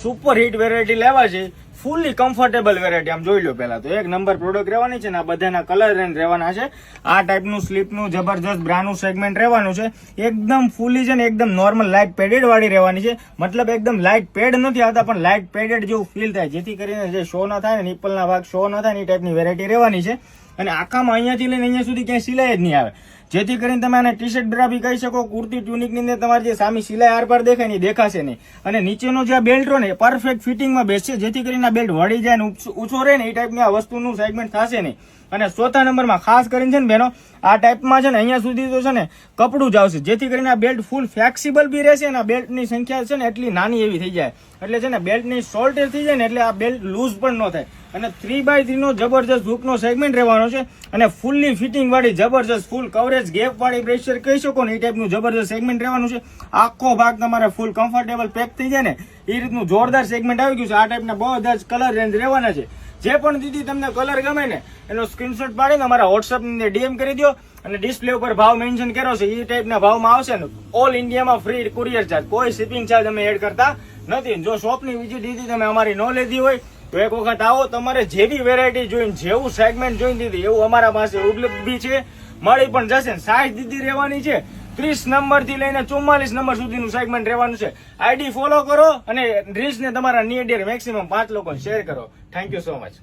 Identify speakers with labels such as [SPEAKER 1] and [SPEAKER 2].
[SPEAKER 1] Super hit variety લેવા છે, ફૂલી કમ્ફર્ટેબલ વેરાયટી. આમ જોઈ લો પહેલા તો એક નંબર પ્રોડક્ટ રહેવાની છે ને આ બધાના કલર રેન્જ રહેવાના છે. આ ટાઈપનું સ્લીપનું જબરજસ્ત બ્રાનું સેગમેન્ટ રહેવાનું છે. એકદમ ફૂલી છે ને એકદમ નોર્મલ લાઇટ પેડેડ વાળી રહેવાની છે. મતલબ એકદમ લાઇટ પેડ નથી આવતા પણ લાઇટ પેડેડ જેવું ફીલ થાય, જેથી કરીને જે શો ન થાય ને નિપલના ભાગ શો ન થાય ને એ ટાઈપની વેરાયટી રહેવાની છે. અને આખામાં અહીંયાથી લઈને અહીંયા સુધી ક્યાંય સિલાઈ જ નહીં આવે, જેથી કરીને તમે આને ટી શર્ટ બ્રા બી કહી શકો. કુર્તી ટ્યુનિકની અંદર તમારી જે સામી સિલાઈ આરપાર દેખાય ને દેખાશે નહીં. અને નીચેનો જે બેલ્ટ રહે ને એ પરફેક્ટ ફિટિંગમાં બેસશે, જેથી કરીને આ બેલ્ટ વળી જાય ને ઊંચો રહે ને એ ટાઈપની આ વસ્તુનું સેગમેન્ટ થશે નહીં. અને ચોથા નંબરમાં ખાસ કરીને છે ને બેનો આ ટાઈપમાં છે ને અહીંયા સુધી તો છે ને કપડું જ આવશે, જેથી કરીને આ બેલ્ટ ફૂલ ફ્લેક્સિબલ બી રહેશે અને આ બેલ્ટની સંખ્યા છે ને એટલી નાની એવી થઈ જાય, એટલે છે ને બેલ્ટની શોર્ટેજ થઈ જાય ને એટલે આ બેલ્ટ લૂઝ પણ ન થાય. અને 3x3 નો જબરજસ્ત હૂકનો સેગમેન્ટ રહેવાનો છે અને ફૂલ્લી ફિટિંગ વાળી જબરજસ્ત ફૂલ કવરેજ ગેપ વાળી બ્રેશર કહી શકો ને એ ટાઈપનું જબરજસ્ત સેગમેન્ટ રહેવાનું છે. આખો ભાગ તમારે ફૂલ કમ્ફર્ટેબલ પેક થઈ જાય ને એ રીતનું જોરદાર સેગમેન્ટ આવી ગયું છે. આ ટાઈપના બધા જ કલર રેન્જ રહેવાના છે. જે પણ દીદી તમને કલર ગમે ને એનો સ્ક્રીનશોટ પાડીને અમારા વોટ્સઅપ ની અંદર ડીએમ કરી દો અને ડિસ્પ્લે ઉપર ભાવ મેન્શન કર્યો છે એ ટાઈપના ભાવમાં આવશે ને. ઓલ ઇન્ડિયામાં ફ્રી કુરિયર ચાર્જ, કોઈ શિપિંગ ચાર્જ અમે એડ કરતા નથી. જો શોપની વિઝિટ દીધી તમે અમારી ન લીધી હોય તો એક વખત આવો, તમારે જેવી વેરાયટી જોઈને જેવું સેગમેન્ટ જોઈને દીધી એવું અમારા પાસે ઉપલબ્ધ બી છે, મળી પણ જશે. સાઈઝ દીધી રહેવાની છે 30 નંબર થી લઈને 44 નંબર સુધીનું સેગમેન્ટ રહેવાનું છે. આઈડી ફોલો કરો અને રીલ્સ ને તમારા નિયર મેક્સિમમ 5 લોકોને શેર કરો. Thank you so much.